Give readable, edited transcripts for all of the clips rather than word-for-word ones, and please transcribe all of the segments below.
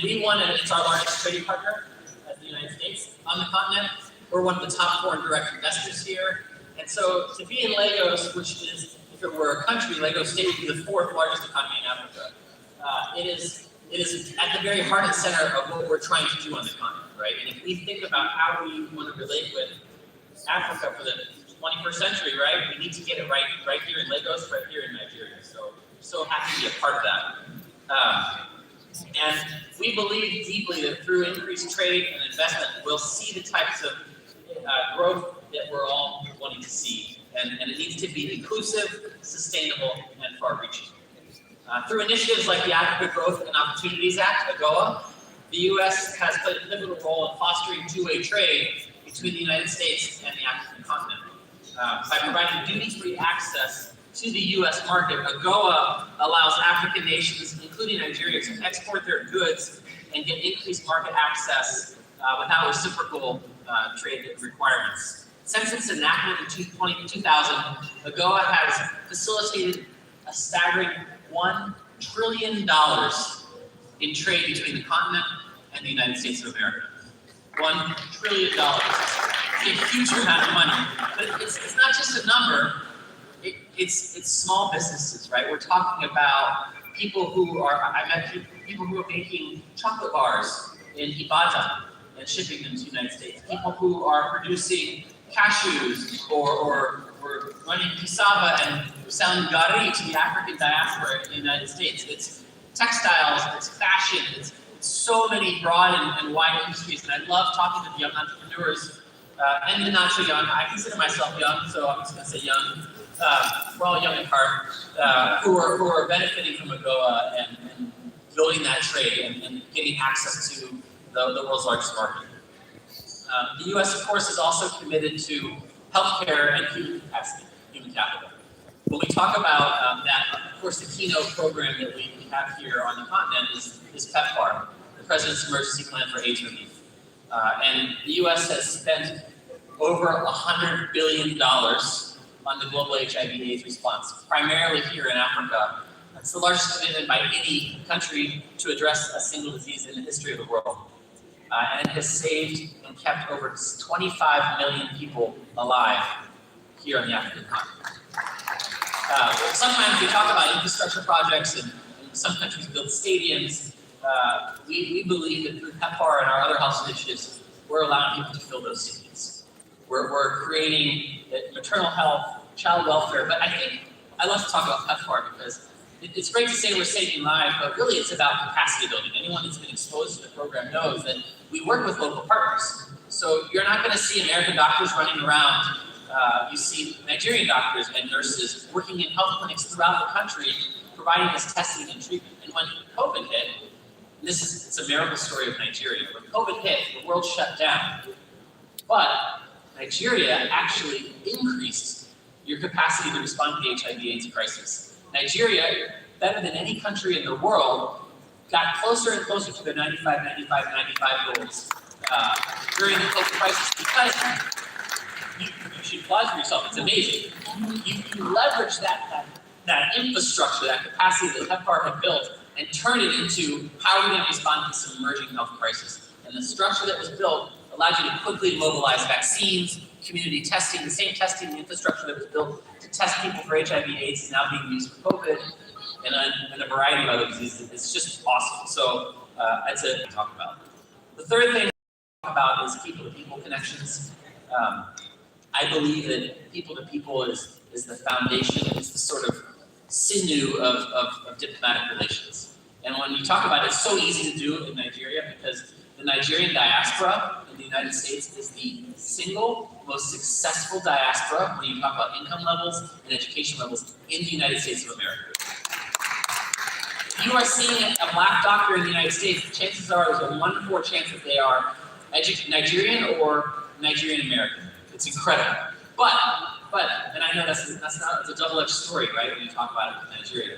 we want to, it's our largest trading partner as the United States on the continent. We're one of the top foreign direct investors here. And so to be in Lagos, which is, if it were a country, Lagos State would be the fourth largest economy in Africa. It is at the very heart and center of what we're trying to do on the continent, right? And if we think about how we want to relate with Africa for the 21st century, right? We need to get it right here in Lagos, right here in Nigeria. So happy to be a part of that. And we believe deeply that through increased trade and investment, we'll see the types of growth that we're all wanting to see. And it needs to be inclusive, sustainable, and far-reaching. Through initiatives like the Africa Growth and Opportunities Act, AGOA, the U.S. has played a pivotal role in fostering two-way trade between the United States and the African continent. By providing duty-free access to the U.S. market, AGOA allows African nations, including Nigeria, to export their goods and get increased market access without reciprocal trade requirements. Since its enactment in 2000, AGOA has facilitated a staggering $1 trillion in trade between the continent and the United States of America. $1 trillion. It's a huge amount of money. But it's not just a number, it's small businesses, right? We're talking about people who are, I met people who are making chocolate bars in Ibadan and shipping them to the United States. People who are producing cashews or running cassava and selling gari to the African diaspora in the United States. It's textiles, it's fashion, it's so many broad and wide industries. And I love talking to the young entrepreneurs and the not so young. I consider myself young, so I'm just going to say young. We're all young at heart, who are benefiting from AGOA and building that trade and getting access to the world's largest market. The U.S., of course, is also committed to healthcare and human capacity, human capital. When we talk about that, of course, the keynote program that we have here on the continent is PEPFAR, the President's Emergency Plan for AIDS Relief. And the U.S. has spent over $100 billion on the global HIV/AIDS response, primarily here in Africa. That's the largest commitment by any country to address a single disease in the history of the world. And it has saved and kept over 25 million people alive here on the African continent. Sometimes we talk about infrastructure projects and some countries build stadiums. We believe that through PEPFAR and our other health initiatives, we're allowing people to fill those stadiums. We're creating maternal health, child welfare, but I think I love to talk about PEPFAR because it's great to say we're saving lives, but really it's about capacity building. Anyone that's been exposed to the program knows that we work with local partners. So you're not going to see American doctors running around. You see Nigerian doctors and nurses working in health clinics throughout the country, providing this testing and treatment. And when COVID hit, it's a miracle story of Nigeria. When COVID hit, the world shut down. But Nigeria actually increased your capacity to respond to the HIV/AIDS crisis. Nigeria, better than any country in the world, got closer and closer to the 95 goals during the COVID crisis because you should applaud yourself. It's amazing. You leverage that infrastructure, that capacity that PEPFAR had built, and turn it into how are we going to respond to this emerging health crisis. And the structure that was built allowed you to quickly mobilize vaccines, community testing, the same testing infrastructure that was built to test people for HIV/AIDS is now being used for COVID and a variety of other diseases. It's just awesome. So that's it to talk about. The third thing to talk about is people-to-people connections. I believe that people-to-people is the foundation, it's the sort of sinew of diplomatic relations. And when you talk about it, it's so easy to do in Nigeria because the Nigerian diaspora in the United States is the single most successful diaspora when you talk about income levels and education levels in the United States of America. If you are seeing a black doctor in the United States, the chances are there's a 1 in 4 chance that they are Nigerian or Nigerian American. It's incredible. But, and I know it's a double-edged story, right, when you talk about it with Nigeria.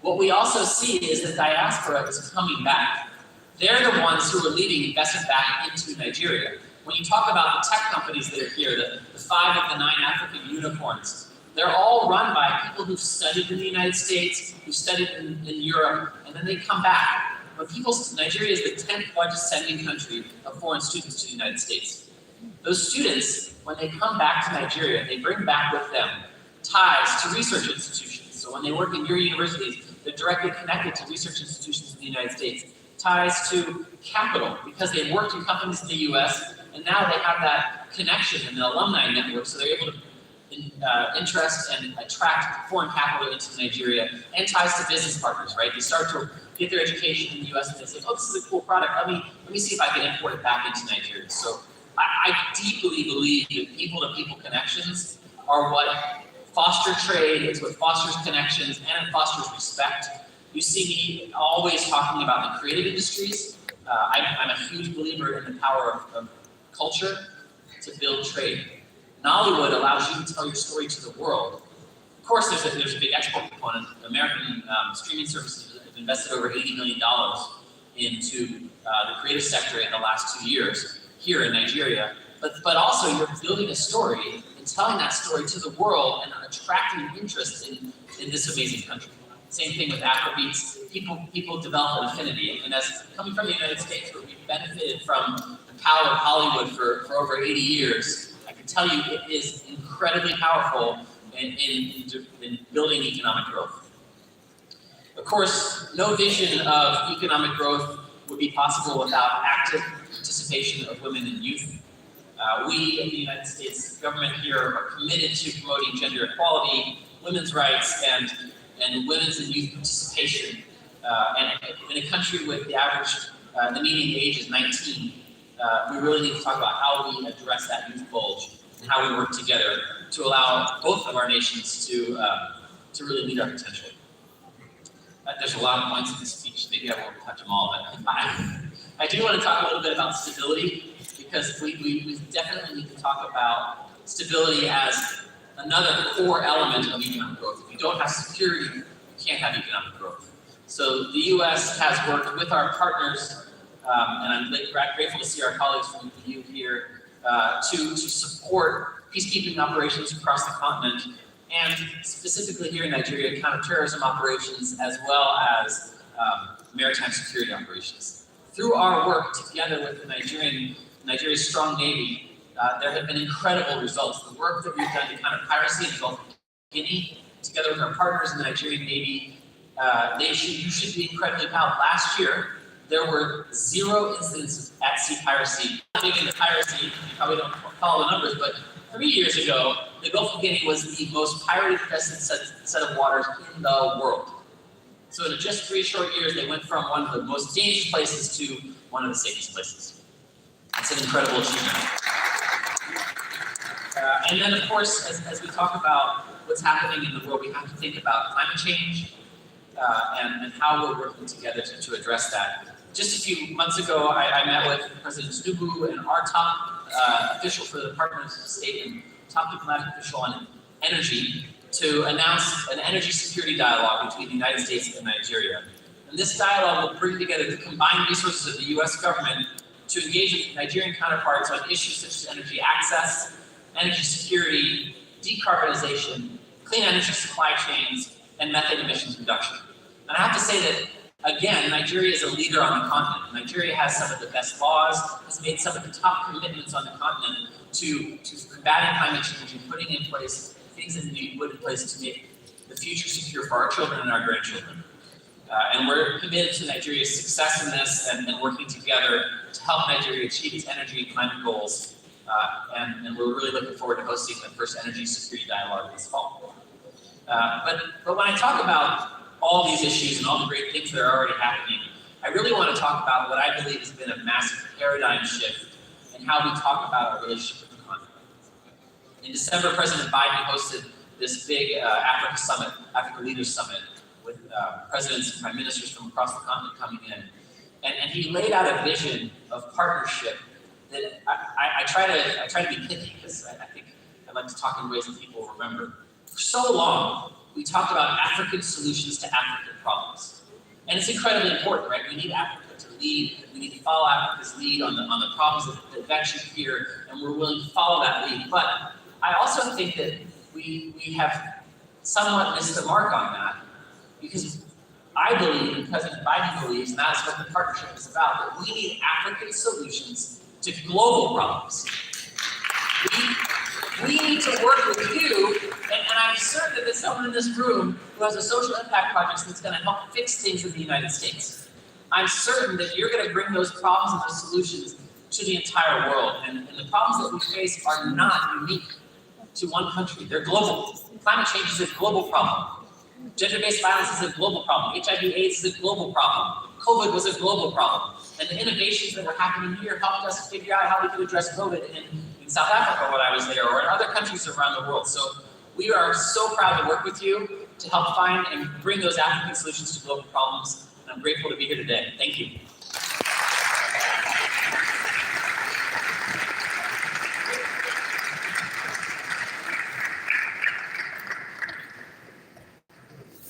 What we also see is the diaspora is coming back. They're the ones who are leading investment back into Nigeria. When you talk about the tech companies that are here, the 5 of the 9 African unicorns, they're all run by people who've studied in the United States, who studied in Europe, and then they come back. Nigeria is the 10th largest sending country of foreign students to the United States. Those students, when they come back to Nigeria, they bring back with them ties to research institutions. So when they work in your universities, they're directly connected to research institutions in the United States. Ties to capital, because they worked in companies in the US, and now they have that connection in the alumni network, so they're able to interest and attract foreign capital into Nigeria, and ties to business partners, right? They start to get their education in the US and they say, oh, this is a cool product, let me see if I can import it back into Nigeria. So I deeply believe that people-to-people connections are what foster trade, it's what fosters connections, and it fosters respect. You see me always talking about the creative industries. I'm a huge believer in the power of culture to build trade. Nollywood allows you to tell your story to the world. Of course, there's a big export component. American streaming services have invested over $80 million into the creative sector in the last 2 years here in Nigeria. But also, you're building a story and telling that story to the world and attracting interest in this amazing country. Same thing with Afrobeats. People develop an affinity, and as coming from the United States, where we've benefited from the power of Hollywood for over 80 years, I can tell you it is incredibly powerful in building economic growth. Of course, no vision of economic growth would be possible without active participation of women and youth. We in the United States government here are committed to promoting gender equality, women's rights, and women's and youth participation. And in a country with the average, the median age is 19, we really need to talk about how we address that youth bulge and how we work together to allow both of our nations to really meet our potential. There's a lot of points in this speech, maybe I won't touch them all, but I do want to talk a little bit about stability, because we definitely need to talk about stability as another core element of economic growth. If you don't have security, you can't have economic growth. So the U.S. has worked with our partners, and I'm grateful to see our colleagues from the EU here, to support peacekeeping operations across the continent, and specifically here in Nigeria, counterterrorism operations, as well as maritime security operations. Through our work together with the Nigeria's strong Navy, there have been incredible results. The work that we've done to counter piracy in the Gulf of Guinea, together with our partners in the Nigerian Navy, you should be incredibly proud. Last year, there were 0 incidents of at-sea piracy. Not big into piracy, you probably don't follow the numbers, but 3 years ago, the Gulf of Guinea was the most pirated-infested set of waters in the world. So in just 3 short years, they went from one of the most dangerous places to one of the safest places. It's an incredible achievement. And then, of course, as we talk about what's happening in the world, we have to think about climate change and how we're working together to address that. Just a few months ago, I met with President Tinubu and our top official for the Department of State and top diplomatic official on energy to announce an energy security dialogue between the United States and Nigeria. And this dialogue will bring together the combined resources of the U.S. government to engage with Nigerian counterparts on issues such as energy access, energy security, decarbonization, clean energy supply chains, and methane emissions reduction. And I have to say that, again, Nigeria is a leader on the continent. Nigeria has some of the best laws, has made some of the top commitments on the continent to combating climate change and putting in place things that need to be put in place to make the future secure for our children and our grandchildren. And we're committed to Nigeria's success in this and working together to help Nigeria achieve its energy and climate goals. And we're really looking forward to hosting the first energy security dialogue this fall. But when I talk about all these issues and all the great things that are already happening, I really want to talk about what I believe has been a massive paradigm shift in how we talk about our relationship with the continent. In December, President Biden hosted this big Africa Leaders Summit, with presidents and prime ministers from across the continent coming in. And he laid out a vision of partnership that I try to be pithy, because I think I like to talk in ways that people remember. For so long, we talked about African solutions to African problems. And it's incredibly important, right? We need Africa to lead. We need to follow Africa's lead on the problems that vex you here, and we're willing to follow that lead. But I also think that we have somewhat missed the mark on that, because I believe, and President Biden believes, and that's what the partnership is about, that we need African solutions to global problems. We need to work with you, and I'm certain that there's someone in this room who has a social impact project that's going to help fix things in the United States. I'm certain that you're going to bring those problems and those solutions to the entire world, and the problems that we face are not unique to one country. They're global. Climate change is a global problem. Gender-based violence is a global problem. HIV/AIDS is a global problem. COVID was a global problem. And the innovations that were happening here helped us figure out how we could address COVID in South Africa when I was there, or in other countries around the world. So we are so proud to work with you to help find and bring those African solutions to global problems. And I'm grateful to be here today. Thank you.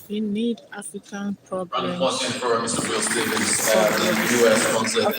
We need African problems. Round of applause for Mr. Will Stevens, the U.S. Consulate.